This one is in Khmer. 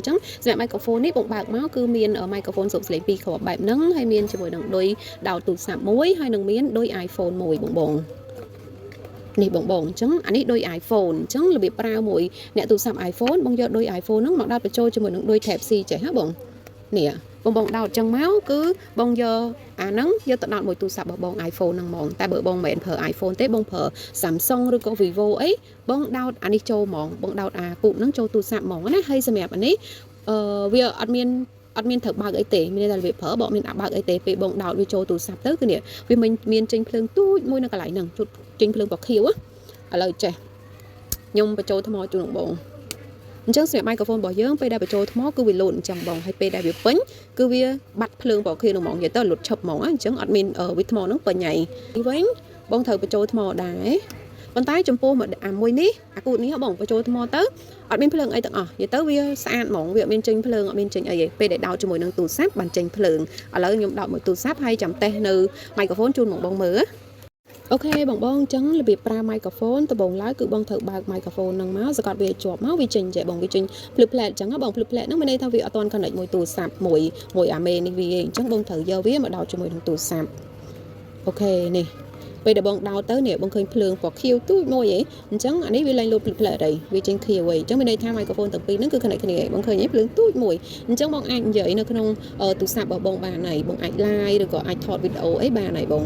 ចឹងសម្រាប់ microphone នេះបងបើកមកគឺមាន microphone ស្រូបសំឡេងពីរគ្រាប់បែបហ្នឹងហើយមានជាមួយនឹងដូចដោតទូរស័ព្ទមួយហើយនឹងមានដូច iPhone មួយបងនេះបងអញ្ចឹងអានេះដូច iPhone អញ្ចឹងរបៀបប្រើមួយអ្នកទូរស័ព្ទ iPhone បងយកដូច iPhone ហ្នឹងមកដោតបញ្ចូលជាមួយនឹងដូច Type C ចេះហ៎បងនេះបងដោតអញ្ចឹងមកគឺបងយកអាហ្នឹងយកទៅដោតមួយទូរស័ព្ទរបស់បង iPhone ហ្នឹងហ្មងតែបើបងមិនមែនប្រើ iPhone ទេបងប្រើ Samsung ឬក៏ Vivo អីបងដោតអានេះចូលហ្មងបងដោតអាពូកហ្នឹងចូលទូរស័ព្ទហ្មងណាហើយសម្រាប់អានេះវាអត់មានត្រូវបើកអីទេមានតែវាប្រើបងមានអាបើកអីទេពេលបងដោតវាចូលទូរស័ព្ទទៅគឺនេះវាមិនមានចេញភ្លើងទូចមួយនៅកន្លែងហ្នឹងជុតចេញភ្លើងពណ៌ខៀវឥឡូវចេះខ្ញុំបញ្ចូលថ្មជូនបងអញ្ចឹងសម្រាប់ microphone របស់យើងពេលដែលបញ្ចូលថ្មគឺវាលោតអញ្ចឹងបងហើយពេលដែលវាពេញគឺវាបាត់ភ្លើងពណ៌ខៀវហ្នឹងហ្មងនិយាយទៅលុតឈប់ហ្មងអញ្ចឹងអត់មានវាថ្មហ្នឹងពេញហើយនេះវិញបងត្រូវបញ្ចូលថ្មដែរប៉ុន្តែចំពោះអាមួយនេះអាគូតនេះបងបញ្ចូលថ្មទៅអត់មានភ្លើងអីទាំងអស់និយាយទៅវាស្អាតហ្មងវាអត់មានចេញភ្លើងអត់មានចេញអីទេពេលដែលដោតជាមួយនឹងទូរស័ព្ទបានចេញភ្លើងឥឡូវខ្ញុំដោតមួយទូរស័ព្ទហើយចាំតេស្តនៅ microphone ជូនបងមើលអូខេបងអញ្ចឹងរបៀបប្រើ microphone ដំបូងឡើយគឺបងត្រូវបើក microphone ហ្នឹងមកសកត់វាជាប់មកវាចេញចេះបងវាចេញភ្លឺផ្លែតអញ្ចឹងបងភ្លឺផ្លែតហ្នឹងមានន័យថាវាអត់ទាន់ connect មួយទូរស័ព្ទមួយអាមេនេះវាអញ្ចឹងបងត្រូវយកវាមកដោតជាមួយនឹងទូរស័ព្ទអូខេនេះពេលដែលបងដោតទៅនេះបងឃើញភ្លើងពណ៌ខៀវទូចមួយឯងអញ្ចឹងអានេះវាឡើងលោតភ្លឺផ្លែតអីវាចេញខៀវឯងអញ្ចឹងមានន័យថា microphone ទាំងពីរហ្នឹងគឺ connect គ្នាឯងបងឃើញឯងភ្លើងទូចមួយអញ្ចឹងបងអាចនិយាយនៅក្នុងទូរស័ព្ទរបស់បងបានហើយបងអាច live ឬក៏អាចថតវីដេអូអីបានហើយបង